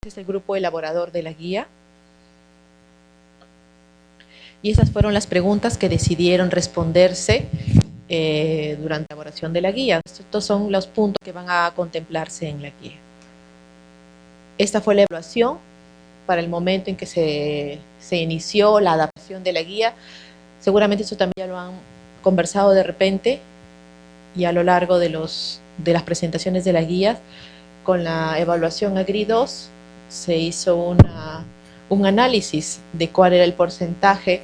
Este es el grupo elaborador de la guía. Y esas fueron las preguntas que decidieron responderse durante la elaboración de la guía. Estos son los puntos que van a contemplarse en la guía. Esta fue la evaluación para el momento en que se inició la adaptación de la guía. Seguramente eso también ya lo han conversado de repente y a lo largo de las presentaciones de la guía. Con la evaluación AGRI 2 se hizo un análisis de cuál era el porcentaje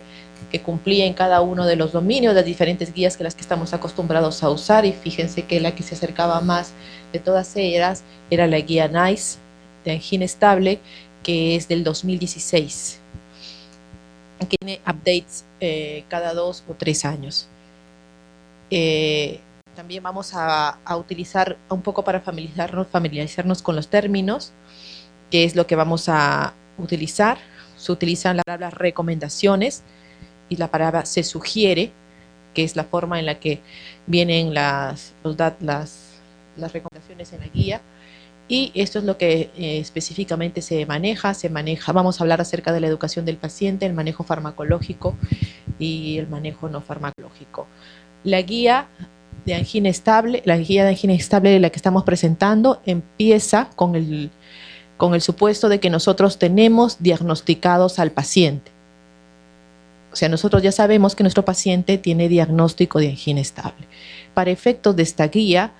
que cumplía en cada uno de los dominios, las diferentes guías que las que estamos acostumbrados a usar, y fíjense que la que se acercaba más de todas ellas era la guía NICE de angina estable, que es del 2016, que tiene updates cada 2 o 3 años. También vamos a utilizar un poco para familiarizarnos con los términos, que es lo que vamos a utilizar. Se utilizan las palabras recomendaciones y la palabra se sugiere, que es la forma en la que vienen las recomendaciones en la guía. Y esto es lo que específicamente se maneja. Vamos a hablar acerca de la educación del paciente, el manejo farmacológico y el manejo no farmacológico. La guía de angina estable, de la que estamos presentando, empieza con el supuesto de que nosotros tenemos diagnosticados al paciente. O sea, nosotros ya sabemos que nuestro paciente tiene diagnóstico de angina estable. Para efectos de esta guía,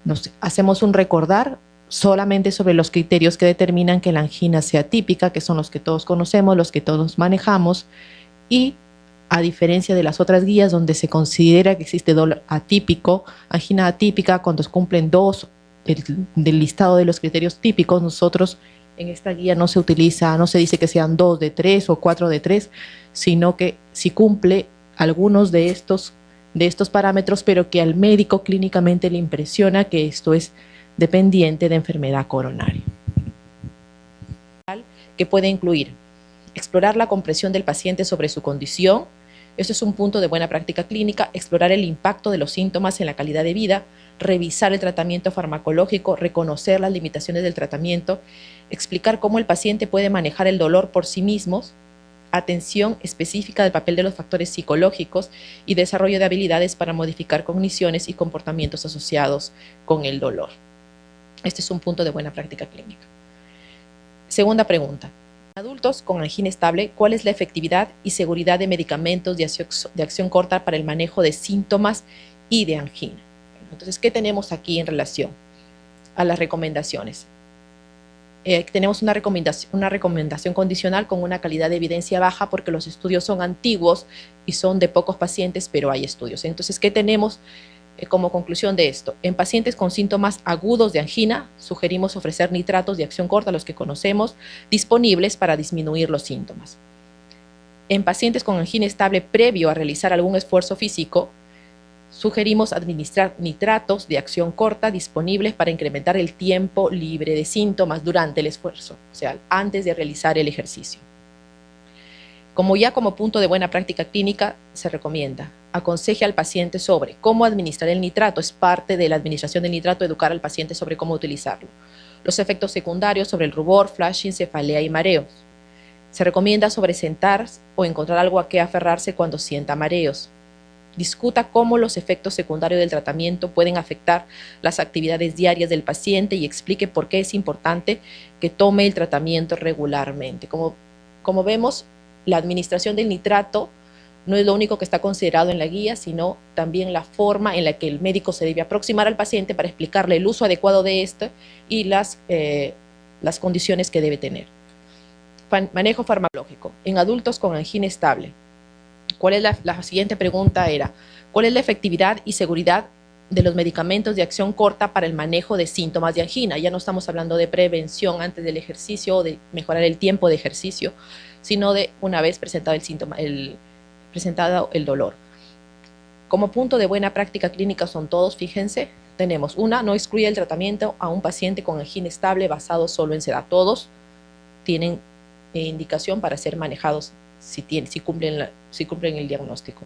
nos hacemos un recordar solamente sobre los criterios que determinan que la angina sea típica, que son los que todos conocemos, los que todos manejamos, y a diferencia de las otras guías donde se considera que existe dolor atípico, angina atípica, cuando se cumplen 2 del listado de los criterios típicos, nosotros en esta guía no se utiliza, no se dice que sean 2 de 3 o 4 de 3, sino que si cumple algunos de estos parámetros, pero que al médico clínicamente le impresiona que esto es dependiente de enfermedad coronaria. Que puede incluir explorar la comprensión del paciente sobre su condición. Esto es un punto de buena práctica clínica. Explorar el impacto de los síntomas en la calidad de vida, revisar el tratamiento farmacológico, reconocer las limitaciones del tratamiento, explicar cómo el paciente puede manejar el dolor por sí mismo, atención específica del papel de los factores psicológicos y desarrollo de habilidades para modificar cogniciones y comportamientos asociados con el dolor. Este es un punto de buena práctica clínica. Segunda pregunta. En adultos con angina estable, ¿cuál es la efectividad y seguridad de medicamentos de acción corta para el manejo de síntomas y de angina? Entonces, ¿qué tenemos aquí en relación a las recomendaciones? Tenemos una recomendación condicional con una calidad de evidencia baja porque los estudios son antiguos y son de pocos pacientes, pero hay estudios. Entonces, ¿qué tenemos como conclusión de esto? En pacientes con síntomas agudos de angina, sugerimos ofrecer nitratos de acción corta, los que conocemos, disponibles para disminuir los síntomas. En pacientes con angina estable previo a realizar algún esfuerzo físico, sugerimos administrar nitratos de acción corta disponibles para incrementar el tiempo libre de síntomas durante el esfuerzo, o sea, antes de realizar el ejercicio. Como punto de buena práctica clínica, se recomienda: aconseje al paciente sobre cómo administrar el nitrato. Es parte de la administración del nitrato educar al paciente sobre cómo utilizarlo. Los efectos secundarios sobre el rubor, flashing, cefalea y mareos. Se recomienda sobre sentar o encontrar algo a qué aferrarse cuando sienta mareos. Discuta cómo los efectos secundarios del tratamiento pueden afectar las actividades diarias del paciente y explique por qué es importante que tome el tratamiento regularmente. Como vemos, la administración del nitrato no es lo único que está considerado en la guía, sino también la forma en la que el médico se debe aproximar al paciente para explicarle el uso adecuado de esto y las condiciones que debe tener. Manejo farmacológico. En adultos con angina estable, ¿cuál es la siguiente pregunta era: ¿cuál es la efectividad y seguridad de los medicamentos de acción corta para el manejo de síntomas de angina? Ya no estamos hablando de prevención antes del ejercicio o de mejorar el tiempo de ejercicio, sino de una vez presentado el síntoma, presentado el dolor. Como punto de buena práctica clínica son todos, fíjense, tenemos no excluye el tratamiento a un paciente con angina estable basado solo en sedar. Todos tienen indicación para ser manejados si cumplen el diagnóstico.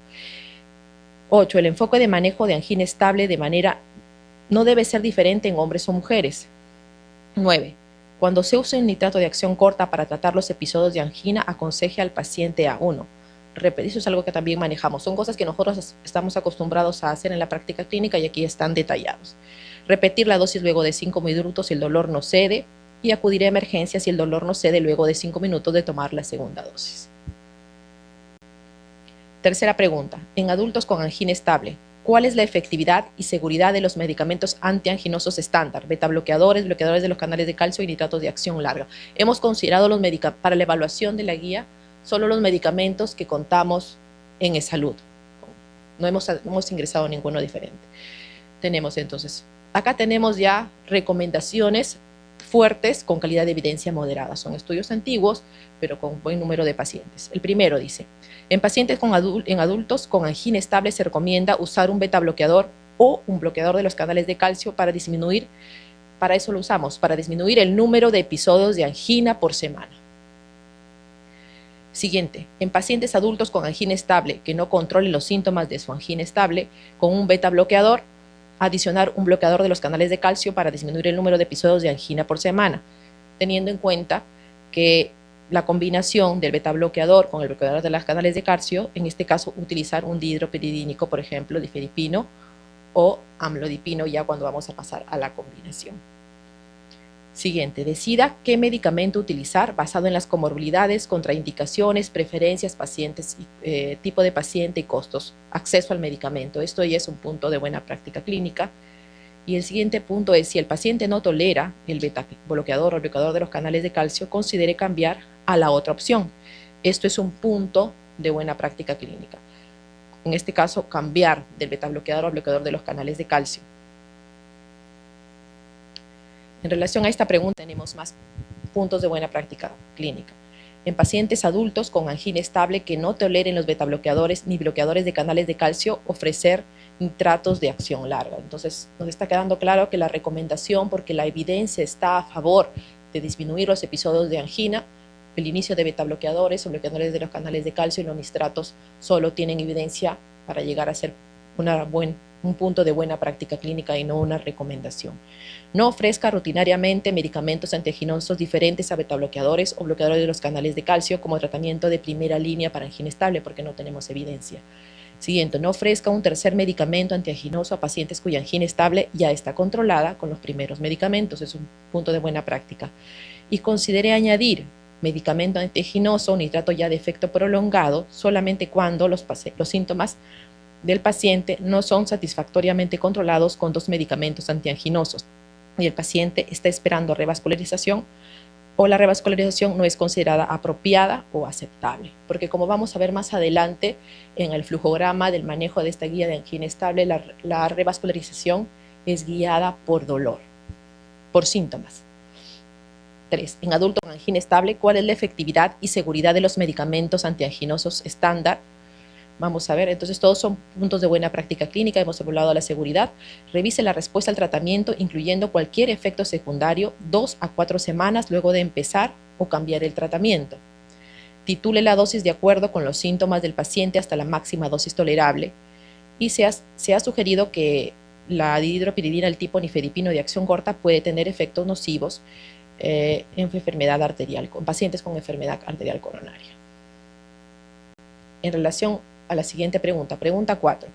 8. El enfoque de manejo de angina estable no debe ser diferente en hombres o mujeres. 9. Cuando se use un nitrato de acción corta para tratar los episodios de angina, aconseje al paciente a 1. Eso es algo que también manejamos. Son cosas que nosotros estamos acostumbrados a hacer en la práctica clínica y aquí están detallados. Repetir la dosis luego de 5 minutos si el dolor no cede y acudir a emergencias si el dolor no cede luego de 5 minutos de tomar la segunda dosis. Tercera pregunta. En adultos con angina estable, ¿cuál es la efectividad y seguridad de los medicamentos antianginosos estándar? Betabloqueadores, bloqueadores de los canales de calcio y nitratos de acción larga. Hemos considerado para la evaluación de la guía solo los medicamentos que contamos en eSalud. No hemos ingresado ninguno diferente. Tenemos entonces, acá tenemos ya recomendaciones fuertes con calidad de evidencia moderada. Son estudios antiguos, pero con buen número de pacientes. El primero dice, en pacientes en adultos con angina estable se recomienda usar un betabloqueador o un bloqueador de los canales de calcio para disminuir, para eso lo usamos, para disminuir el número de episodios de angina por semana. Siguiente, en pacientes adultos con angina estable que no controlen los síntomas de su angina estable, con un betabloqueador, adicionar un bloqueador de los canales de calcio para disminuir el número de episodios de angina por semana, teniendo en cuenta que la combinación del betabloqueador con el bloqueador de los canales de calcio, en este caso utilizar un dihidropiridínico, por ejemplo, difedipino o amlodipino, ya cuando vamos a pasar a la combinación. Siguiente, decida qué medicamento utilizar basado en las comorbilidades, contraindicaciones, preferencias, pacientes, tipo de paciente y costos, acceso al medicamento. Esto ya es un punto de buena práctica clínica. Y el siguiente punto es, si el paciente no tolera el betabloqueador o el bloqueador de los canales de calcio, considere cambiar a la otra opción. Esto es un punto de buena práctica clínica. En este caso, cambiar del betabloqueador al bloqueador de los canales de calcio. En relación a esta pregunta tenemos más puntos de buena práctica clínica. En pacientes adultos con angina estable que no toleren los betabloqueadores ni bloqueadores de canales de calcio, ofrecer nitratos de acción larga. Entonces nos está quedando claro que la recomendación, porque la evidencia está a favor de disminuir los episodios de angina, el inicio de betabloqueadores o bloqueadores de los canales de calcio y los nitratos solo tienen evidencia para llegar a ser un punto de buena práctica clínica y no una recomendación. No ofrezca rutinariamente medicamentos antianginosos diferentes a betabloqueadores o bloqueadores de los canales de calcio como tratamiento de primera línea para angina estable, porque no tenemos evidencia. Siguiente, no ofrezca un tercer medicamento antianginoso a pacientes cuya angina estable ya está controlada con los primeros medicamentos. Es un punto de buena práctica. Y considere añadir medicamento antianginoso o nitrato ya de efecto prolongado solamente cuando los síntomas del paciente no son satisfactoriamente controlados con 2 medicamentos antianginosos y el paciente está esperando revascularización o la revascularización no es considerada apropiada o aceptable. Porque como vamos a ver más adelante en el flujograma del manejo de esta guía de angina estable, la revascularización es guiada por dolor, por síntomas. 3. En adultos con angina estable, ¿cuál es la efectividad y seguridad de los medicamentos antianginosos estándar? Vamos a ver, entonces todos son puntos de buena práctica clínica, hemos evaluado la seguridad. Revise la respuesta al tratamiento, incluyendo cualquier efecto secundario, 2 a 4 semanas luego de empezar o cambiar el tratamiento. Titule la dosis de acuerdo con los síntomas del paciente hasta la máxima dosis tolerable. Y se ha sugerido que la dihidropiridina, el tipo nifedipino de acción corta, puede tener efectos nocivos en enfermedad arterial, con pacientes con enfermedad arterial coronaria. En relación a la siguiente pregunta, pregunta 4.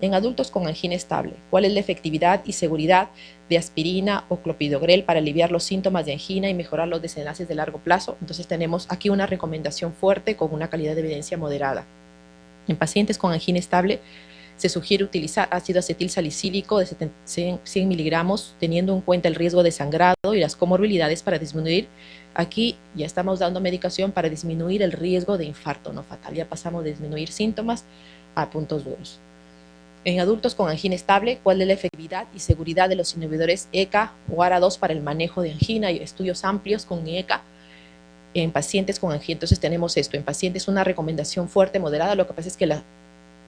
En adultos con angina estable, ¿cuál es la efectividad y seguridad de aspirina o clopidogrel para aliviar los síntomas de angina y mejorar los desenlaces de largo plazo? Entonces tenemos aquí una recomendación fuerte con una calidad de evidencia moderada. En pacientes con angina estable se sugiere utilizar ácido acetil salicílico de 100 miligramos, teniendo en cuenta el riesgo de sangrado y las comorbilidades para disminuir. Aquí ya estamos dando medicación para disminuir el riesgo de infarto no fatal. Ya pasamos de disminuir síntomas a puntos duros. En adultos con angina estable, ¿cuál es la efectividad y seguridad de los inhibidores ECA o ARA2 para el manejo de angina? Hay estudios amplios con ECA en pacientes con angina. Entonces tenemos esto, en pacientes una recomendación fuerte, moderada. Lo que pasa es que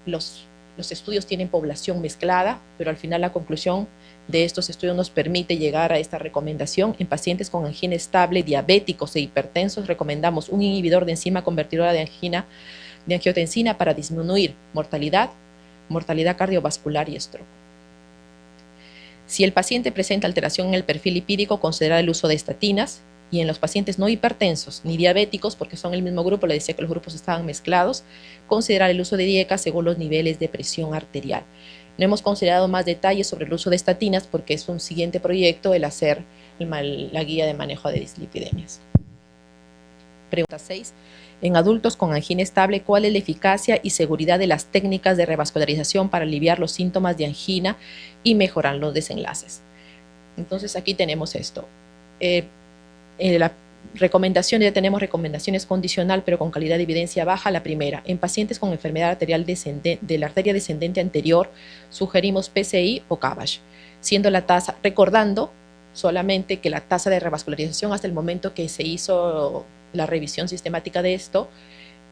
los estudios tienen población mezclada, pero al final la conclusión de estos estudios nos permite llegar a esta recomendación. En pacientes con angina estable, diabéticos e hipertensos, recomendamos un inhibidor de enzima convertidora de angiotensina para disminuir mortalidad cardiovascular y stroke. Si el paciente presenta alteración en el perfil lipídico, considera el uso de estatinas. y en los pacientes no hipertensos ni diabéticos, porque son el mismo grupo, le decía que los grupos estaban mezclados, considerar el uso de DIECA según los niveles de presión arterial. No hemos considerado más detalles sobre el uso de estatinas porque es un siguiente proyecto el hacer la guía de manejo de dislipidemias. Pregunta 6. En adultos con angina estable, ¿cuál es la eficacia y seguridad de las técnicas de revascularización para aliviar los síntomas de angina y mejorar los desenlaces? Entonces aquí tenemos esto. La recomendación, ya tenemos recomendaciones condicional pero con calidad de evidencia baja. La primera, en pacientes con enfermedad arterial de la arteria descendente anterior, sugerimos PCI o CABG, siendo la tasa, recordando solamente que la tasa de revascularización hasta el momento que se hizo la revisión sistemática de esto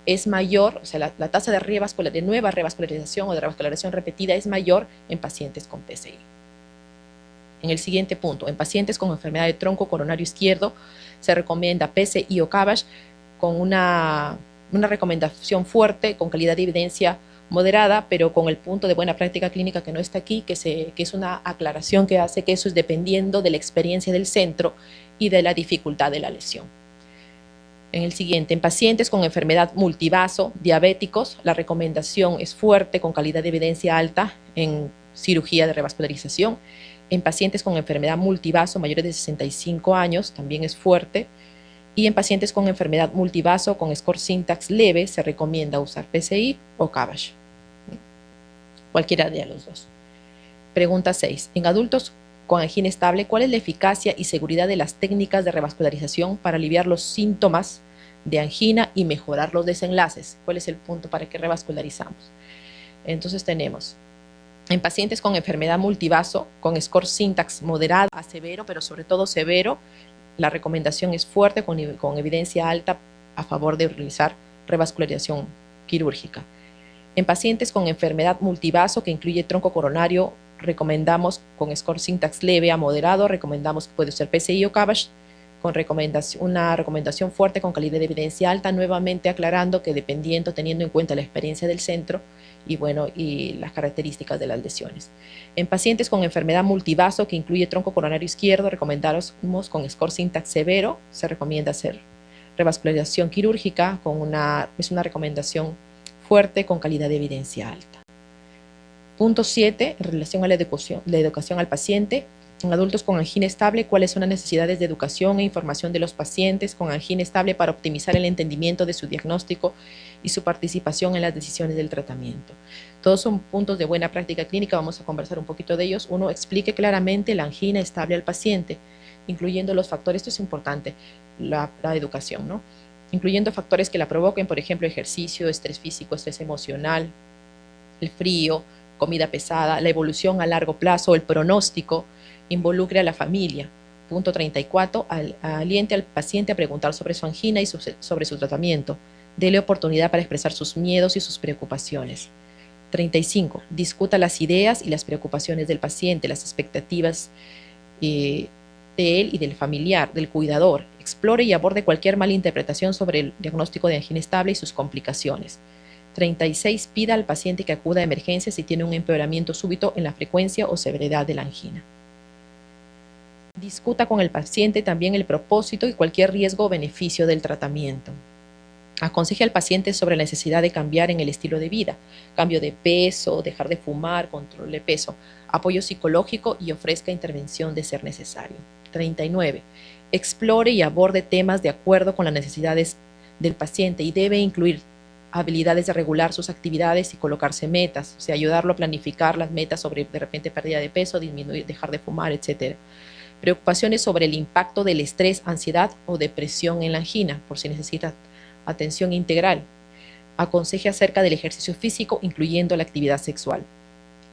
es mayor, o sea, la tasa de nueva revascularización o de revascularización repetida es mayor en pacientes con PCI. En el siguiente punto, en pacientes con enfermedad de tronco coronario izquierdo, se recomienda PCI o CABG con una recomendación fuerte, con calidad de evidencia moderada, pero con el punto de buena práctica clínica que no está aquí, que es una aclaración que hace que eso es dependiendo de la experiencia del centro y de la dificultad de la lesión. En el siguiente, en pacientes con enfermedad multivaso, diabéticos, la recomendación es fuerte, con calidad de evidencia alta en cirugía de revascularización. En pacientes con enfermedad multivaso mayores de 65 años también es fuerte. Y en pacientes con enfermedad multivaso con score syntax leve se recomienda usar PCI o CABG. Cualquiera de los dos. Pregunta 6. En adultos con angina estable, ¿cuál es la eficacia y seguridad de las técnicas de revascularización para aliviar los síntomas de angina y mejorar los desenlaces? ¿Cuál es el punto para que revascularizamos? Entonces tenemos en pacientes con enfermedad multivaso, con score syntax moderado a severo, pero sobre todo severo, la recomendación es fuerte, con evidencia alta a favor de realizar revascularización quirúrgica. En pacientes con enfermedad multivaso, que incluye tronco coronario, recomendamos con score syntax leve a moderado, recomendamos que puede ser PCI o CABG, con una recomendación fuerte con calidad de evidencia alta, nuevamente aclarando que dependiendo, teniendo en cuenta la experiencia del centro y las características de las lesiones. En pacientes con enfermedad multivaso que incluye tronco coronario izquierdo, recomendamos con score syntax severo, se recomienda hacer revascularización quirúrgica, es una recomendación fuerte con calidad de evidencia alta. Punto 7, en relación a la educación al paciente. En adultos con angina estable, ¿cuáles son las necesidades de educación e información de los pacientes con angina estable para optimizar el entendimiento de su diagnóstico y su participación en las decisiones del tratamiento? Todos son puntos de buena práctica clínica, vamos a conversar un poquito de ellos. Uno, explique claramente la angina estable al paciente, incluyendo los factores, esto es importante, la educación, ¿no? Incluyendo factores que la provoquen, por ejemplo, ejercicio, estrés físico, estrés emocional, el frío, comida pesada, la evolución a largo plazo, el pronóstico, involucre a la familia. Punto 34, aliente al paciente a preguntar sobre su angina y sobre su tratamiento. Dele oportunidad para expresar sus miedos y sus preocupaciones. 35, discuta las ideas y las preocupaciones del paciente, las expectativas de él y del familiar, del cuidador. Explore y aborde cualquier mala interpretación sobre el diagnóstico de angina estable y sus complicaciones. 36, pida al paciente que acuda a emergencias si tiene un empeoramiento súbito en la frecuencia o severidad de la angina. Discuta con el paciente también el propósito y cualquier riesgo o beneficio del tratamiento. Aconseje al paciente sobre la necesidad de cambiar en el estilo de vida, cambio de peso, dejar de fumar, control de peso, apoyo psicológico y ofrezca intervención de ser necesario. 39. Explore y aborde temas de acuerdo con las necesidades del paciente y debe incluir habilidades de regular sus actividades y colocarse metas, o sea, ayudarlo a planificar las metas sobre de repente pérdida de peso, disminuir, dejar de fumar, etc. Preocupaciones sobre el impacto del estrés, ansiedad o depresión en la angina, por si necesita atención integral. Aconseje acerca del ejercicio físico, incluyendo la actividad sexual.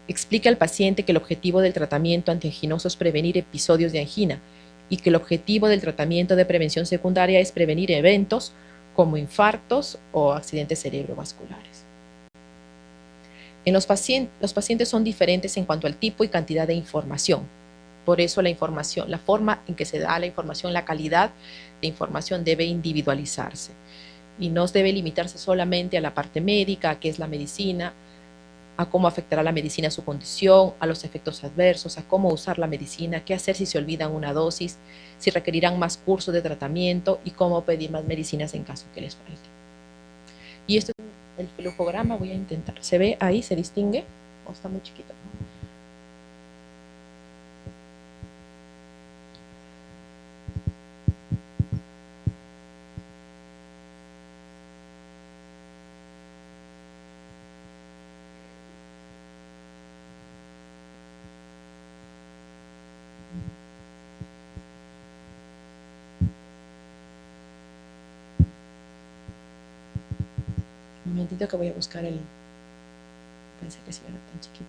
Explique al paciente que el objetivo del tratamiento antianginoso es prevenir episodios de angina y que el objetivo del tratamiento de prevención secundaria es prevenir eventos como infartos o accidentes cerebrovasculares. Los pacientes son diferentes en cuanto al tipo y cantidad de información. Por eso la forma en que se da la información, la calidad de información debe individualizarse y no debe limitarse solamente a la parte médica, que es la medicina, a cómo afectará la medicina a su condición, a los efectos adversos, a cómo usar la medicina, qué hacer si se olvidan una dosis, si requerirán más cursos de tratamiento y cómo pedir más medicinas en caso que les falte. Y esto es el flujograma, voy a intentar. ¿Se ve ahí? ¿Se distingue? ¿O está muy chiquito? Un momentito que voy a buscar el... Pensé que sí era tan chiquito.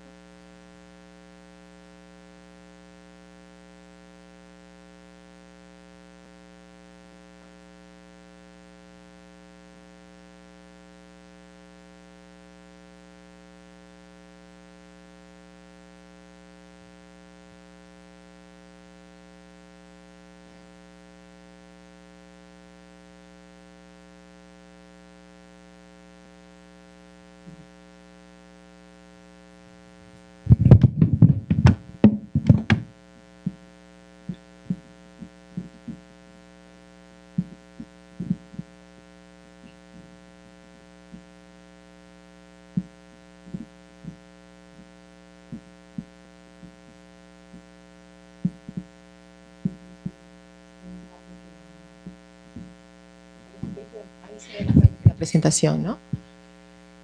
La presentación, ¿no?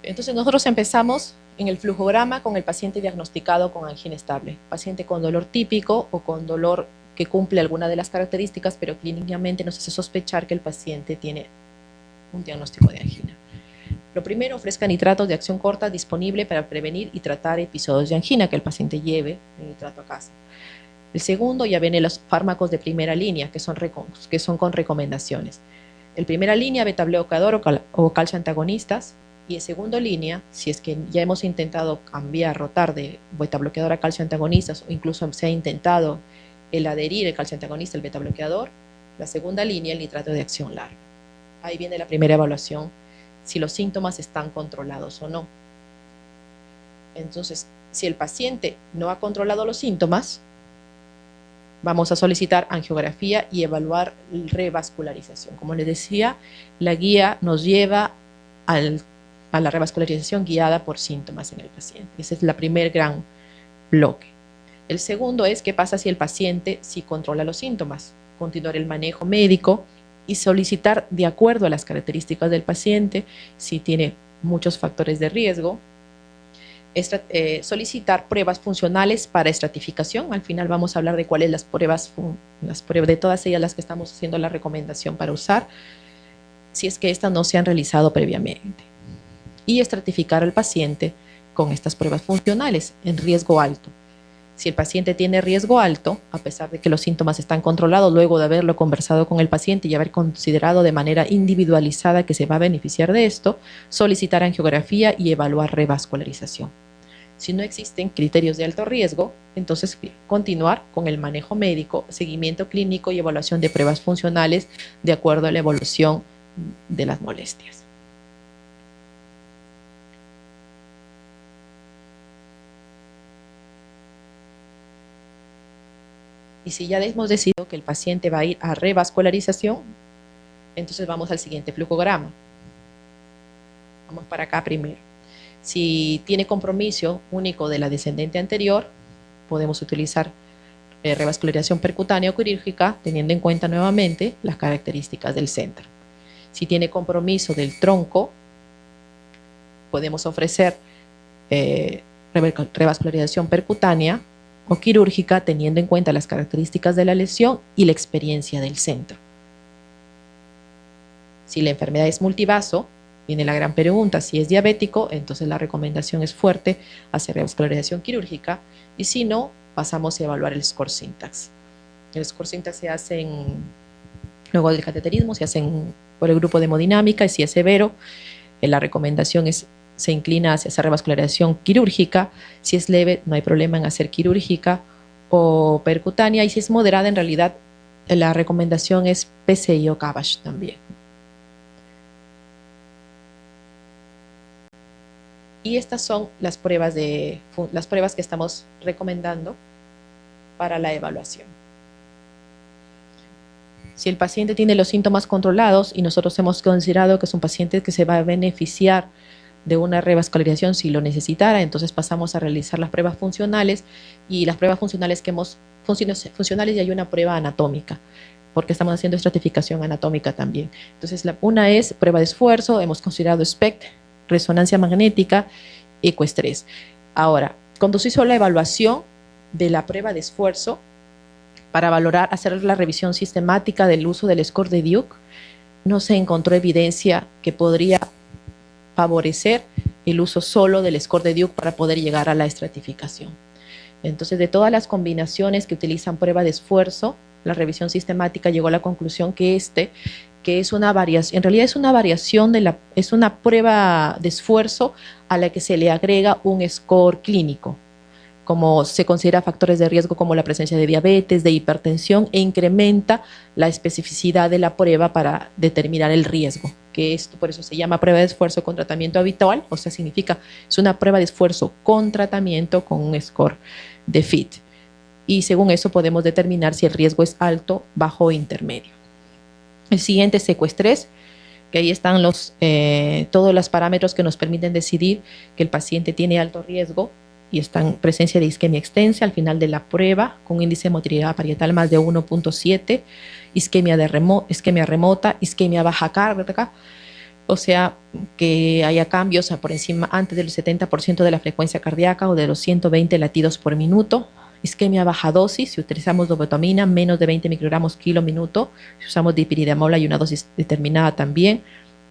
Entonces nosotros empezamos en el flujograma con el paciente diagnosticado con angina estable, paciente con dolor típico o con dolor que cumple alguna de las características, pero clínicamente nos hace sospechar que el paciente tiene un diagnóstico de angina. Lo primero, ofrezca nitratos de acción corta disponible para prevenir y tratar episodios de angina, que el paciente lleve el nitrato a casa. El segundo, ya vienen los fármacos de primera línea, que son con recomendaciones. En primera línea, beta-bloqueador o calcio antagonistas. Y en segunda línea, si es que ya hemos intentado cambiar, rotar de beta-bloqueador a calcio antagonistas, o incluso se ha intentado el adherir el calcio antagonista al beta-bloqueador, la segunda línea, el nitrato de acción larga. Ahí viene la primera evaluación, si los síntomas están controlados o no. Entonces, si el paciente no ha controlado los síntomas, vamos a solicitar angiografía y evaluar revascularización. Como les decía, la guía nos lleva a la revascularización guiada por síntomas en el paciente. Ese es el primer gran bloque. El segundo es qué pasa si el paciente sí controla los síntomas. Continuar el manejo médico y solicitar, de acuerdo a las características del paciente, si tiene muchos factores de riesgo, solicitar pruebas funcionales para estratificación. Al final vamos a hablar de cuáles las pruebas de todas ellas las que estamos haciendo la recomendación para usar, si es que estas no se han realizado previamente. Y estratificar al paciente con estas pruebas funcionales en riesgo alto. Si el paciente tiene riesgo alto, a pesar de que los síntomas están controlados, luego de haberlo conversado con el paciente y haber considerado de manera individualizada que se va a beneficiar de esto, solicitar angiografía y evaluar revascularización. Si no existen criterios de alto riesgo, entonces continuar con el manejo médico, seguimiento clínico y evaluación de pruebas funcionales de acuerdo a la evolución de las molestias. Y si ya hemos decidido que el paciente va a ir a revascularización, entonces vamos al siguiente flujograma. Vamos para acá primero. Si tiene compromiso único de la descendente anterior, podemos utilizar revascularización percutánea o quirúrgica, teniendo en cuenta nuevamente las características del centro. Si tiene compromiso del tronco, podemos ofrecer revascularización percutánea o quirúrgica, teniendo en cuenta las características de la lesión y la experiencia del centro. Si la enfermedad es multivaso, viene la gran pregunta, si es diabético, entonces la recomendación es fuerte, hacer revascularización quirúrgica, y si no, pasamos a evaluar el score syntax. El score syntax se hace luego del cateterismo, se hace por el grupo de hemodinámica, y si es severo, la recomendación se inclina hacia esa revascularización quirúrgica. Si es leve, no hay problema en hacer quirúrgica o percutánea, y si es moderada, en realidad la recomendación es PCI o CABG también. Y estas son las pruebas que estamos recomendando para la evaluación. Si el paciente tiene los síntomas controlados y nosotros hemos considerado que es un paciente que se va a beneficiar de una revascularización si lo necesitara, entonces pasamos a realizar las pruebas funcionales, y las pruebas funcionales funcionales, y hay una prueba anatómica, porque estamos haciendo estratificación anatómica también. Entonces, una es prueba de esfuerzo, hemos considerado SPECT, resonancia magnética, ecoestrés. Ahora, cuando se hizo la evaluación de la prueba de esfuerzo, para valorar, hacer la revisión sistemática del uso del score de Duke, no se encontró evidencia que podría favorecer el uso solo del score de Duke para poder llegar a la estratificación. Entonces, de todas las combinaciones que utilizan prueba de esfuerzo, la revisión sistemática llegó a la conclusión que es una variación, en realidad es una variación es una prueba de esfuerzo a la que se le agrega un score clínico, como se considera factores de riesgo como la presencia de diabetes, de hipertensión, e incrementa la especificidad de la prueba para determinar el riesgo, que esto por eso se llama prueba de esfuerzo con tratamiento habitual, o sea, significa, es una prueba de esfuerzo con tratamiento con un score de FIT. Y según eso podemos determinar si el riesgo es alto, bajo o intermedio. El siguiente es ecoestrés, que ahí están todos los parámetros que nos permiten decidir que el paciente tiene alto riesgo, y están presencia de isquemia extensa al final de la prueba, con índice de motilidad parietal más de 1.7, isquemia remota, isquemia baja cárdiaca, o sea, que haya cambios por encima, antes del 70% de la frecuencia cardíaca o de los 120 latidos por minuto, isquemia baja dosis, si utilizamos dobutamina, menos de 20 microgramos kilo minuto, si usamos dipiridiamol hay una dosis determinada también,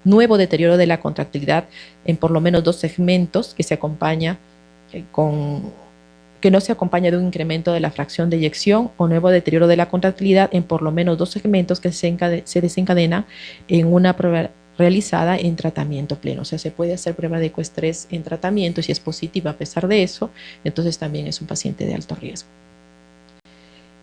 nuevo deterioro de la contractilidad en por lo menos 2 segmentos que se acompaña que no se acompaña de un incremento de la fracción de eyección, o nuevo deterioro de la contractilidad en por lo menos 2 segmentos que se desencadena en una prueba realizada en tratamiento pleno. O sea, se puede hacer prueba de ecoestrés en tratamiento, y si es positiva a pesar de eso, entonces también es un paciente de alto riesgo.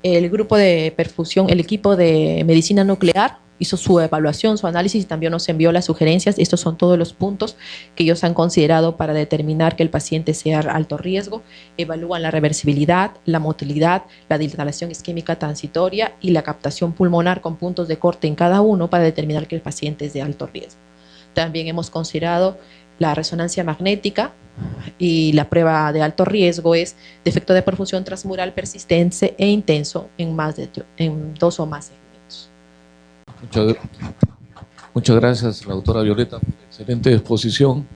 El grupo de perfusión, el equipo de medicina nuclear, hizo su evaluación, su análisis, y también nos envió las sugerencias. Estos son todos los puntos que ellos han considerado para determinar que el paciente sea alto riesgo. Evalúan la reversibilidad, la motilidad, la dilatación isquémica transitoria y la captación pulmonar con puntos de corte en cada uno para determinar que el paciente es de alto riesgo. También hemos considerado la resonancia magnética, y la prueba de alto riesgo es defecto de perfusión transmural persistente e intenso en 2 o más segmentos. Muchas gracias, la doctora Violeta, por excelente exposición.